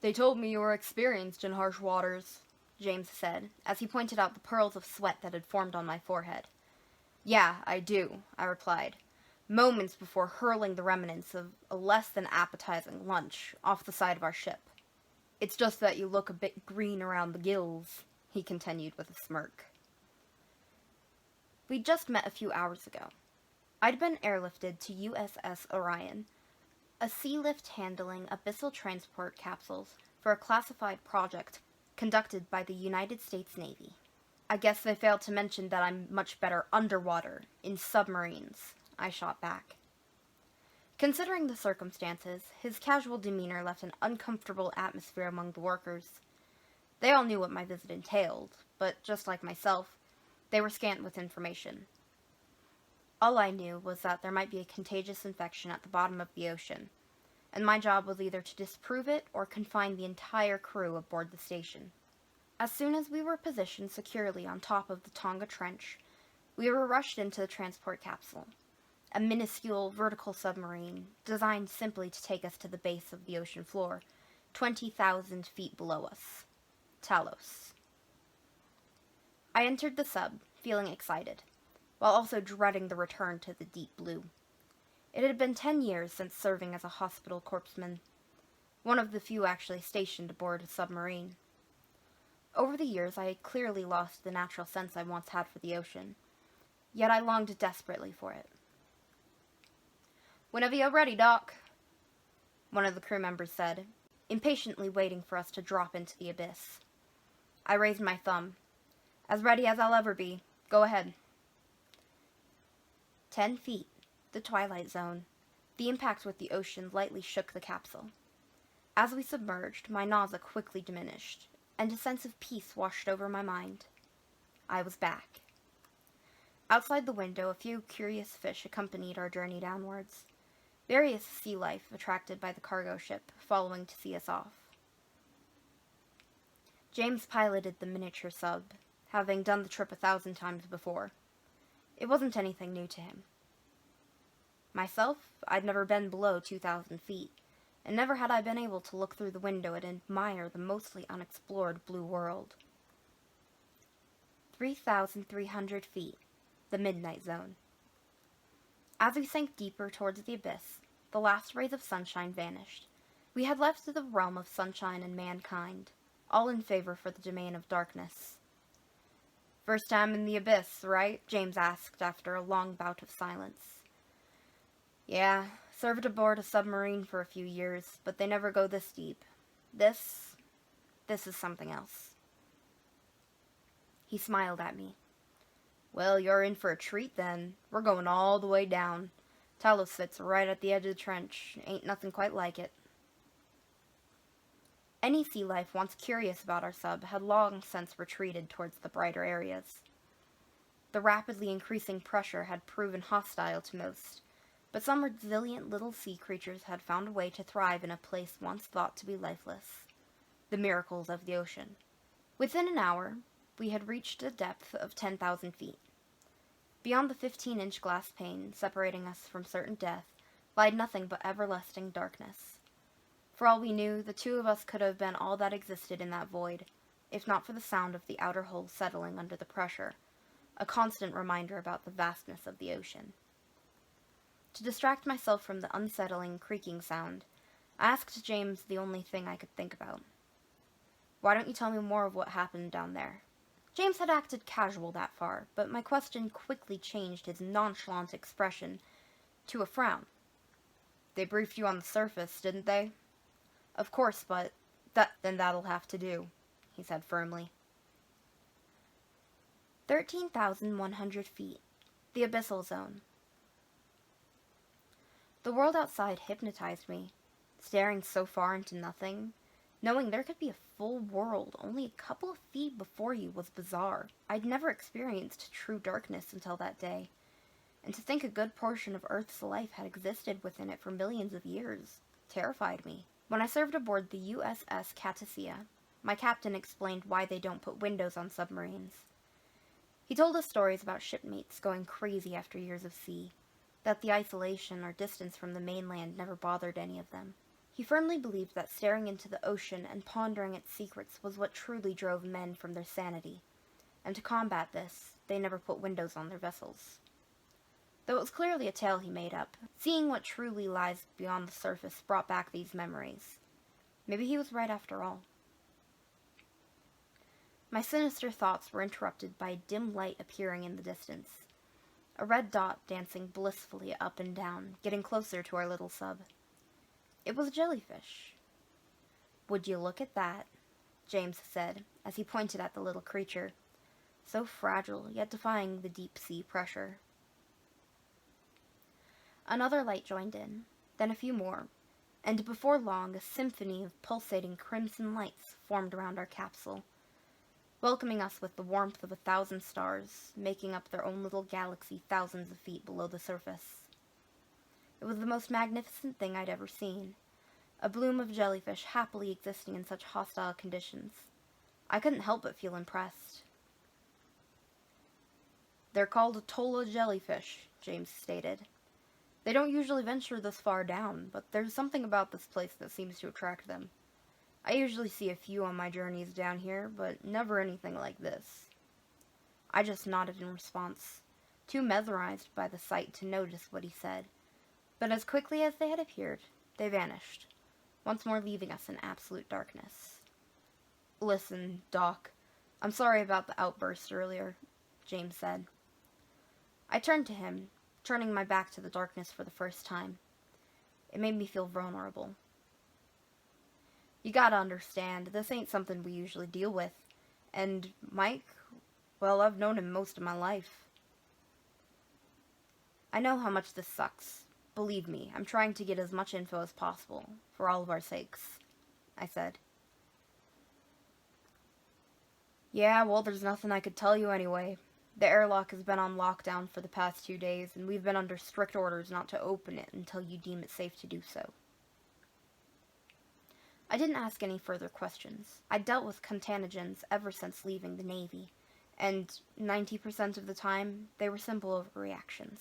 They told me you were experienced in harsh waters, James said, as he pointed out the pearls of sweat that had formed on my forehead. Yeah, I do, I replied, moments before hurling the remnants of a less than appetizing lunch off the side of our ship. It's just that you look a bit green around the gills, he continued with a smirk. We'd just met a few hours ago. I'd been airlifted to USS Orion, a sea lift handling abyssal transport capsules for a classified project conducted by the United States Navy. I guess they failed to mention that I'm much better underwater, in submarines, I shot back. Considering the circumstances, his casual demeanor left an uncomfortable atmosphere among the workers. They all knew what my visit entailed, but just like myself, they were scant with information. All I knew was that there might be a contagious infection at the bottom of the ocean, and my job was either to disprove it or confine the entire crew aboard the station. As soon as we were positioned securely on top of the Tonga Trench, we were rushed into the transport capsule, a minuscule vertical submarine designed simply to take us to the base of the ocean floor, 20,000 feet below us. Talos. I entered the sub, feeling excited, while also dreading the return to the deep blue. It had been 10 years since serving as a hospital corpsman, one of the few actually stationed aboard a submarine. Over the years, I had clearly lost the natural sense I once had for the ocean, yet I longed desperately for it. "Whenever you're ready, Doc," one of the crew members said, impatiently waiting for us to drop into the abyss. I raised my thumb. "As ready as I'll ever be. Go ahead." 10 feet, the twilight zone. The impact with the ocean lightly shook the capsule. As we submerged, my nausea quickly diminished, and a sense of peace washed over my mind. I was back. Outside the window, a few curious fish accompanied our journey downwards. Various sea life attracted by the cargo ship, following to see us off. James piloted the miniature sub, having done the trip 1,000 times before. It wasn't anything new to him. Myself, I'd never been below 2,000 feet, and never had I been able to look through the window and admire the mostly unexplored blue world. 3,300 feet, the midnight zone. As we sank deeper towards the abyss, the last rays of sunshine vanished. We had left the realm of sunshine and mankind, all in favor for the domain of darkness. "First time in the abyss, right?" James asked after a long bout of silence. "Yeah, served aboard a submarine for a few years, but they never go this deep. This is something else." He smiled at me. "Well, you're in for a treat then. We're going all the way down. Talos sits right at the edge of the trench. Ain't nothing quite like it." Any sea life once curious about our sub had long since retreated towards the brighter areas. The rapidly increasing pressure had proven hostile to most, but some resilient little sea creatures had found a way to thrive in a place once thought to be lifeless. The miracles of the ocean. Within an hour, we had reached a depth of 10,000 feet. Beyond the 15-inch glass pane separating us from certain death lied nothing but everlasting darkness. For all we knew, the two of us could have been all that existed in that void, if not for the sound of the outer hull settling under the pressure, a constant reminder about the vastness of the ocean. To distract myself from the unsettling, creaking sound, I asked James the only thing I could think about. "Why don't you tell me more of what happened down there?" James had acted casual that far, but my question quickly changed his nonchalant expression to a frown. "They briefed you on the surface, didn't they?" "Of course, but then that'll have to do," he said firmly. 13,100 feet, the abyssal zone. The world outside hypnotized me, staring so far into nothing. Knowing there could be a full world only a couple of feet before you was bizarre. I'd never experienced true darkness until that day, and to think a good portion of Earth's life had existed within it for millions of years terrified me. When I served aboard the USS Catasia, my captain explained why they don't put windows on submarines. He told us stories about shipmates going crazy after years of sea, that the isolation or distance from the mainland never bothered any of them. He firmly believed that staring into the ocean and pondering its secrets was what truly drove men from their sanity, and to combat this, they never put windows on their vessels. Though it was clearly a tale he made up, seeing what truly lies beyond the surface brought back these memories. Maybe he was right after all. My sinister thoughts were interrupted by a dim light appearing in the distance. A red dot dancing blissfully up and down, getting closer to our little sub. It was a jellyfish. "Would you look at that?" James said, as he pointed at the little creature, so fragile, yet defying the deep-sea pressure. Another light joined in, then a few more, and before long a symphony of pulsating crimson lights formed around our capsule, welcoming us with the warmth of 1,000 stars, making up their own little galaxy thousands of feet below the surface. It was the most magnificent thing I'd ever seen, a bloom of jellyfish happily existing in such hostile conditions. I couldn't help but feel impressed. "They're called Atolla jellyfish," James stated. "They don't usually venture this far down, but there's something about this place that seems to attract them. I usually see a few on my journeys down here, but never anything like this." I just nodded in response, too mesmerized by the sight to notice what he said. But as quickly as they had appeared, they vanished, once more leaving us in absolute darkness. "Listen, Doc, I'm sorry about the outburst earlier," James said. I turned to him, turning my back to the darkness for the first time. It made me feel vulnerable. "You gotta understand, this ain't something we usually deal with. And Mike, well, I've known him most of my life. I know how much this sucks. Believe me, I'm trying to get as much info as possible, for all of our sakes," I said. "Yeah, well, there's nothing I could tell you anyway. The airlock has been on lockdown for the past 2 days, and we've been under strict orders not to open it until you deem it safe to do so." I didn't ask any further questions. I'd dealt with contagions ever since leaving the Navy, and 90% of the time, they were simple overreactions.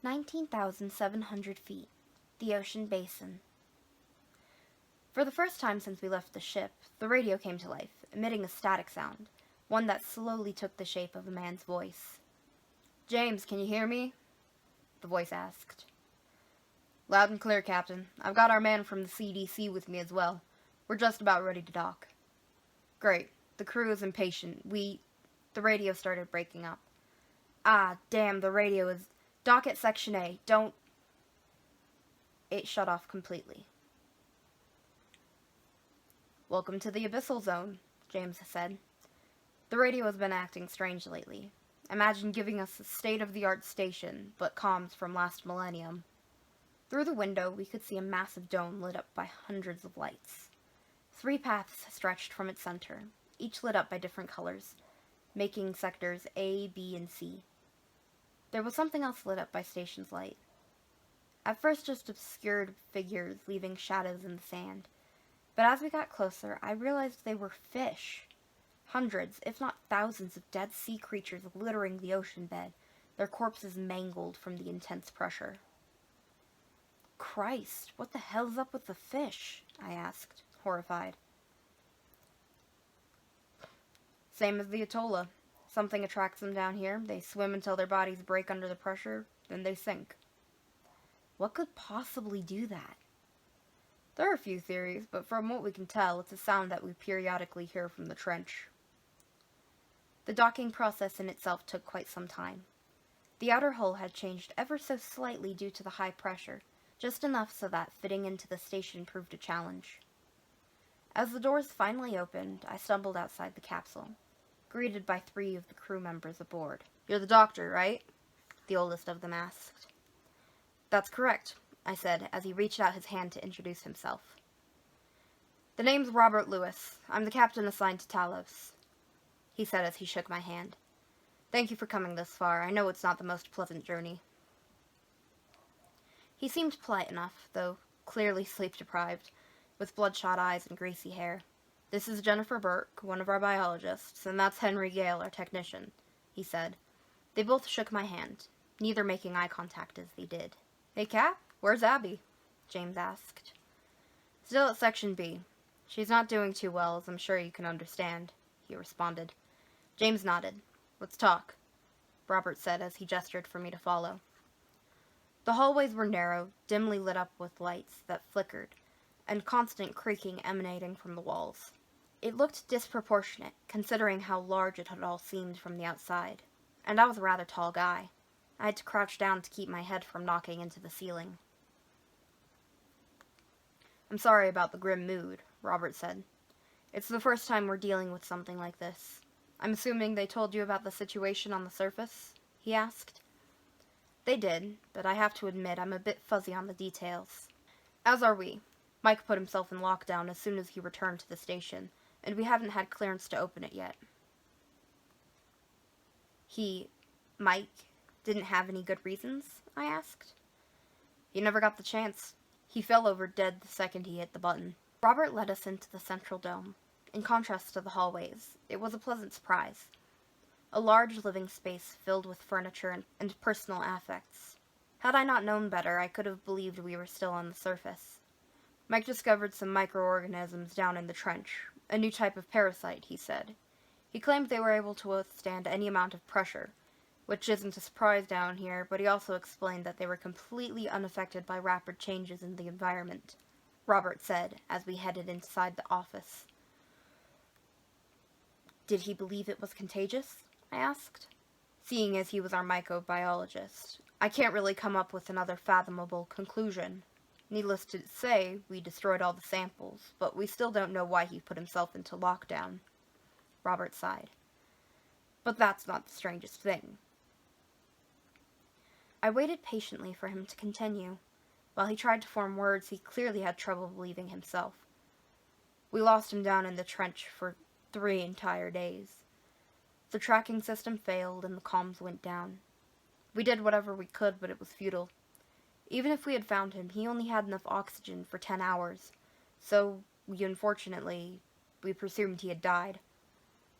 19,700 feet. The ocean basin. For the first time since we left the ship, the radio came to life, emitting a static sound, one that slowly took the shape of a man's voice. "James, can you hear me?" the voice asked. "Loud and clear, Captain. I've got our man from the CDC with me as well. We're just about ready to dock." "Great. The crew is impatient. The radio started breaking up. "Ah, damn, the radio is... Dock at Section A. Don't..." It shut off completely. "Welcome to the Abyssal Zone," James said. "The radio has been acting strange lately. Imagine giving us a state-of-the-art station, but comms from last millennium." Through the window, we could see a massive dome lit up by hundreds of lights. 3 paths stretched from its center, each lit up by different colors, making sectors A, B, and C. There was something else lit up by station's light. At first just obscured figures leaving shadows in the sand, but as we got closer, I realized they were fish. Hundreds, if not thousands, of dead sea creatures littering the ocean bed, their corpses mangled from the intense pressure. "Christ, what the hell's up with the fish?" I asked, horrified. "Same as the Atolla. Something attracts them down here, they swim until their bodies break under the pressure, then they sink." "What could possibly do that?" "There are a few theories, but from what we can tell, it's a sound that we periodically hear from the trench." The docking process in itself took quite some time. The outer hull had changed ever so slightly due to the high pressure, just enough so that fitting into the station proved a challenge. As the doors finally opened, I stumbled outside the capsule, greeted by 3 of the crew members aboard. "You're the doctor, right?" the oldest of them asked. "That's correct," I said, as he reached out his hand to introduce himself. "The name's Robert Lewis. I'm the captain assigned to Talos," he said as he shook my hand. "Thank you for coming this far. I know it's not the most pleasant journey." He seemed polite enough, though clearly sleep-deprived, with bloodshot eyes and greasy hair. "This is Jennifer Burke, one of our biologists, and that's Henry Gale, our technician," he said. They both shook my hand, neither making eye contact as they did. "Hey, Cap, where's Abby?" James asked. Still at Section B. She's not doing too well, as I'm sure you can understand, he responded. James nodded. Let's talk, Robert said as he gestured for me to follow. The hallways were narrow, dimly lit up with lights that flickered, and constant creaking emanating from the walls. It looked disproportionate, considering how large it had all seemed from the outside, and I was a rather tall guy. I had to crouch down to keep my head from knocking into the ceiling. I'm sorry about the grim mood, Robert said. It's the first time we're dealing with something like this. I'm assuming they told you about the situation on the surface? He asked. They did, but I have to admit I'm a bit fuzzy on the details. As are we. Mike put himself in lockdown as soon as he returned to the station, and we haven't had clearance to open it yet. Mike, didn't have any good reasons? I asked. He never got the chance. He fell over dead the second he hit the button. Robert led us into the central dome. In contrast to the hallways, it was a pleasant surprise. A large living space filled with furniture and personal affects. Had I not known better, I could have believed we were still on the surface. Mike discovered some microorganisms down in the trench, a new type of parasite, he said. He claimed they were able to withstand any amount of pressure, which isn't a surprise down here, but he also explained that they were completely unaffected by rapid changes in the environment, Robert said as we headed inside the office. Did he believe it was contagious? I asked. Seeing as he was our mycobiologist, I can't really come up with another fathomable conclusion. Needless to say, we destroyed all the samples, but we still don't know why he put himself into lockdown. Robert sighed. But that's not the strangest thing. I waited patiently for him to continue. While he tried to form words, he clearly had trouble believing himself. We lost him down in the trench for 3 entire days. The tracking system failed and the comms went down. We did whatever we could, but it was futile. Even if we had found him, he only had enough oxygen for 10 hours, so we presumed he had died.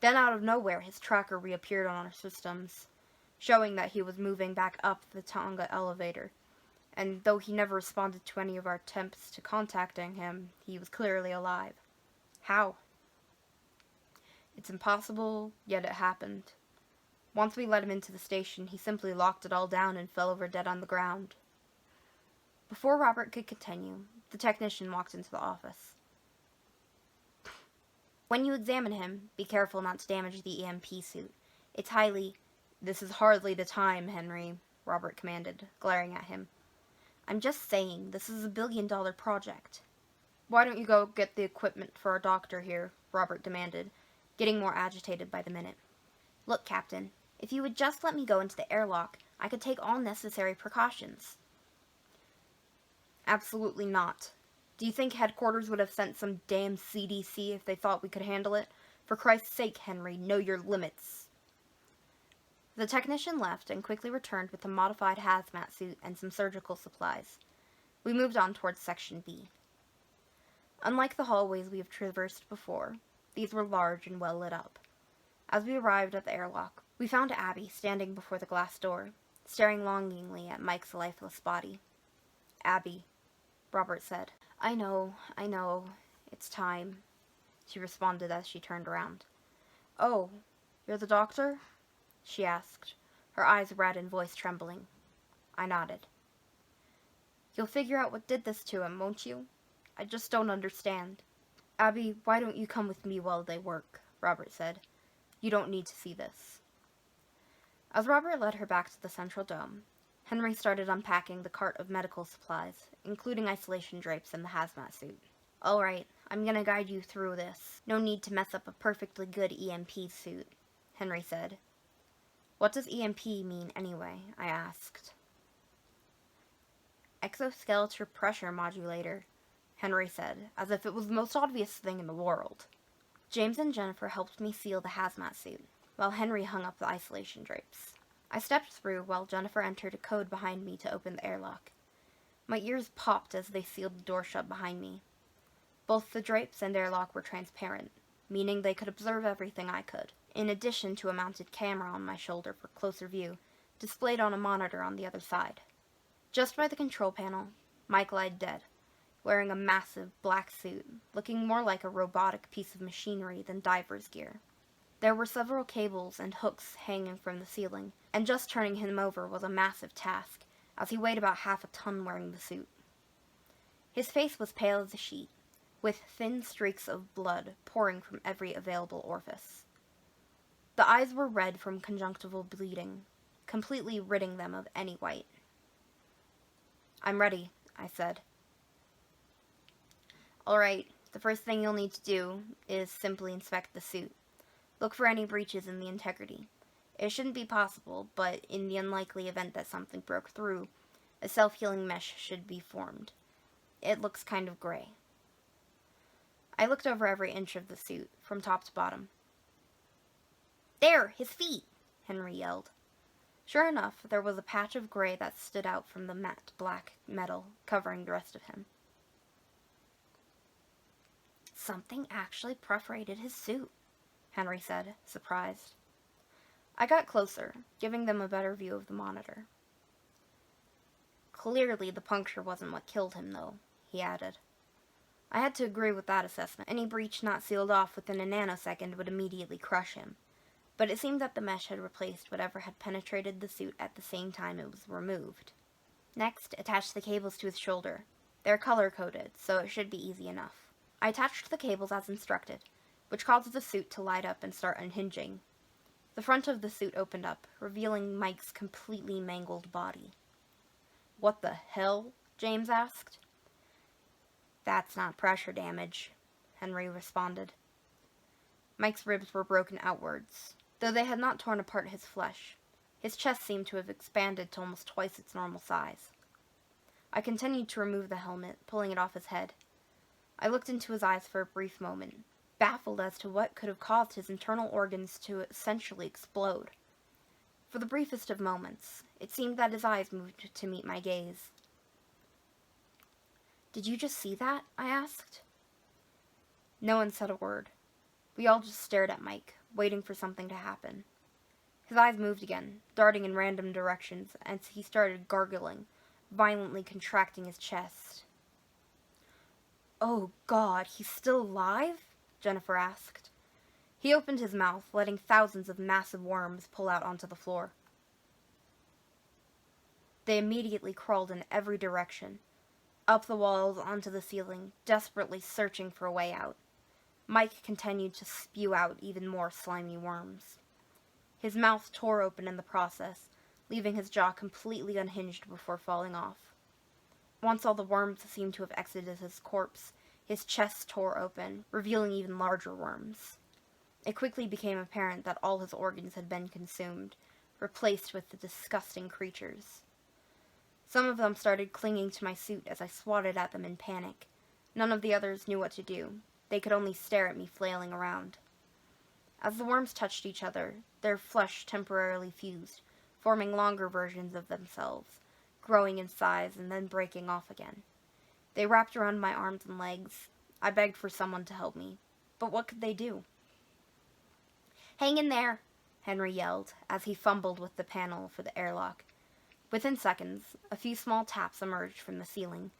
Then out of nowhere, his tracker reappeared on our systems, showing that he was moving back up the Tonga elevator, and though he never responded to any of our attempts to contacting him, he was clearly alive. How? It's impossible, yet it happened. Once we let him into the station, he simply locked it all down and fell over dead on the ground. Before Robert could continue, the technician walked into the office. When you examine him, be careful not to damage the EMP suit. This is hardly the time, Henry, Robert commanded, glaring at him. I'm just saying, this is a billion-dollar project. Why don't you go get the equipment for our doctor here, Robert demanded, getting more agitated by the minute. Look, Captain, if you would just let me go into the airlock, I could take all necessary precautions. Absolutely not. Do you think headquarters would have sent some damn CDC if they thought we could handle it? For Christ's sake, Henry, know your limits. The technician left and quickly returned with a modified hazmat suit and some surgical supplies. We moved on towards Section B. Unlike the hallways we have traversed before, these were large and well lit up. As we arrived at the airlock, we found Abby standing before the glass door, staring longingly at Mike's lifeless body. Abby, Robert said. I know, it's time, she responded as she turned around. Oh, you're the doctor? She asked, her eyes red and voice trembling. I nodded. You'll figure out what did this to him, won't you? I just don't understand. Abby, why don't you come with me while they work? Robert said. You don't need to see this. As Robert led her back to the central dome, Henry started unpacking the cart of medical supplies, including isolation drapes and the hazmat suit. All right, I'm gonna guide you through this. No need to mess up a perfectly good EMP suit, Henry said. What does EMP mean anyway? I asked. Exoskeletal pressure modulator, Henry said, as if it was the most obvious thing in the world. James and Jennifer helped me seal the hazmat suit, while Henry hung up the isolation drapes. I stepped through while Jennifer entered a code behind me to open the airlock. My ears popped as they sealed the door shut behind me. Both the drapes and airlock were transparent, meaning they could observe everything I could, in addition to a mounted camera on my shoulder for closer view, displayed on a monitor on the other side. Just by the control panel, Mike lied dead, wearing a massive black suit, looking more like a robotic piece of machinery than diver's gear. There were several cables and hooks hanging from the ceiling, and just turning him over was a massive task, as he weighed about half a ton wearing the suit. His face was pale as a sheet, with thin streaks of blood pouring from every available orifice. The eyes were red from conjunctival bleeding, completely ridding them of any white. "I'm ready," I said. "All right, the first thing you'll need to do is simply inspect the suit. Look for any breaches in the integrity. It shouldn't be possible, but in the unlikely event that something broke through, a self-healing mesh should be formed. It looks kind of gray." I looked over every inch of the suit, from top to bottom. "There! His feet!" Henry yelled. Sure enough, there was a patch of gray that stood out from the matte black metal covering the rest of him. "Something actually perforated his suit," Henry said, surprised. I got closer, giving them a better view of the monitor. "Clearly the puncture wasn't what killed him, though," he added. I had to agree with that assessment. Any breach not sealed off within a nanosecond would immediately crush him. But it seemed that the mesh had replaced whatever had penetrated the suit at the same time it was removed. Next, attach the cables to his shoulder. They're color-coded, so it should be easy enough. I attached the cables as instructed, which caused the suit to light up and start unhinging. The front of the suit opened up, revealing Mike's completely mangled body. "What the hell?" James asked. "That's not pressure damage," Henry responded. Mike's ribs were broken outwards, though they had not torn apart his flesh. His chest seemed to have expanded to almost twice its normal size. I continued to remove the helmet, pulling it off his head. I looked into his eyes for a brief moment, baffled as to what could have caused his internal organs to essentially explode. For the briefest of moments, it seemed that his eyes moved to meet my gaze. "Did you just see that?" I asked. No one said a word. We all just stared at Mike, waiting for something to happen. His eyes moved again, darting in random directions, as he started gargling, violently contracting his chest. "Oh, God, he's still alive?" Jennifer asked. He opened his mouth, letting thousands of massive worms pull out onto the floor. They immediately crawled in every direction, up the walls onto the ceiling, desperately searching for a way out. Mike continued to spew out even more slimy worms. His mouth tore open in the process, leaving his jaw completely unhinged before falling off. Once all the worms seemed to have exited his corpse, his chest tore open, revealing even larger worms. It quickly became apparent that all his organs had been consumed, replaced with the disgusting creatures. Some of them started clinging to my suit as I swatted at them in panic. None of the others knew what to do. They could only stare at me flailing around. As the worms touched each other, their flesh temporarily fused, forming longer versions of themselves, growing in size and then breaking off again. They wrapped around my arms and legs. I begged for someone to help me, but what could they do? "Hang in there," Henry yelled, as he fumbled with the panel for the airlock. Within seconds, a few small taps emerged from the ceiling,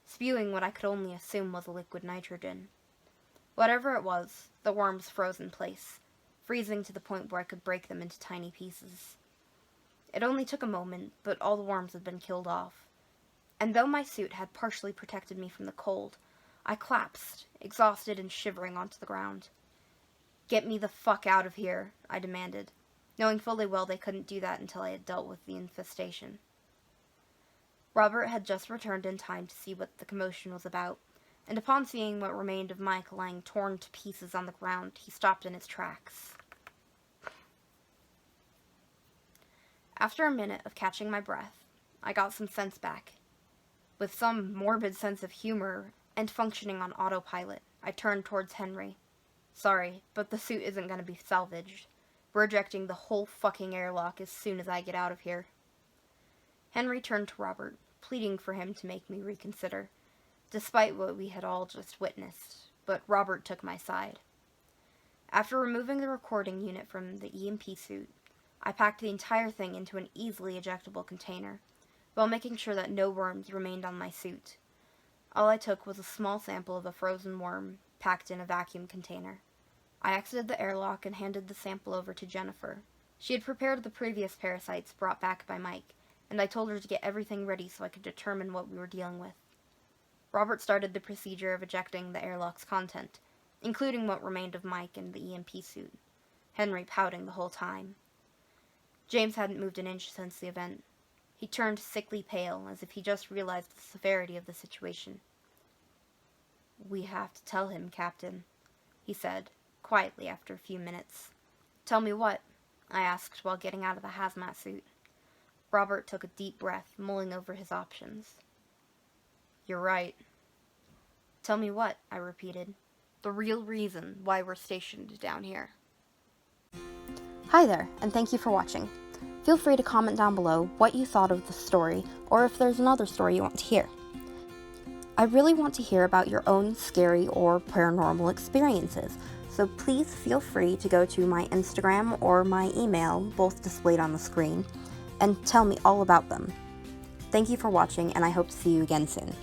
spewing what I could only assume was liquid nitrogen. Whatever it was, the worms froze in place, freezing to the point where I could break them into tiny pieces. It only took a moment, but all the worms had been killed off. And though my suit had partially protected me from the cold, I collapsed, exhausted and shivering onto the ground. "Get me the fuck out of here," I demanded, knowing fully well they couldn't do that until I had dealt with the infestation. Robert had just returned in time to see what the commotion was about, and upon seeing what remained of Mike lying torn to pieces on the ground, he stopped in his tracks. After a minute of catching my breath, I got some sense back. With some morbid sense of humor and functioning on autopilot, I turned towards Henry. "Sorry, but the suit isn't going to be salvaged. We're ejecting the whole fucking airlock as soon as I get out of here." Henry turned to Robert, pleading for him to make me reconsider, despite what we had all just witnessed, but Robert took my side. After removing the recording unit from the EMP suit, I packed the entire thing into an easily ejectable container, while making sure that no worms remained on my suit. All I took was a small sample of a frozen worm packed in a vacuum container. I exited the airlock and handed the sample over to Jennifer. She had prepared the previous parasites brought back by Mike, and I told her to get everything ready so I could determine what we were dealing with. Robert started the procedure of ejecting the airlock's content, including what remained of Mike and the EMP suit, Henry pouting the whole time. James hadn't moved an inch since the event. He turned sickly pale, as if he just realized the severity of the situation. "We have to tell him, Captain," he said, quietly after a few minutes. "Tell me what?" I asked while getting out of the hazmat suit. Robert took a deep breath, mulling over his options. "You're right." "Tell me what?" I repeated. "The real reason why we're stationed down here." Hi there, and thank you for watching. Feel free to comment down below what you thought of the story, or if there's another story you want to hear. I really want to hear about your own scary or paranormal experiences, so please feel free to go to my Instagram or my email, both displayed on the screen, and tell me all about them. Thank you for watching, and I hope to see you again soon.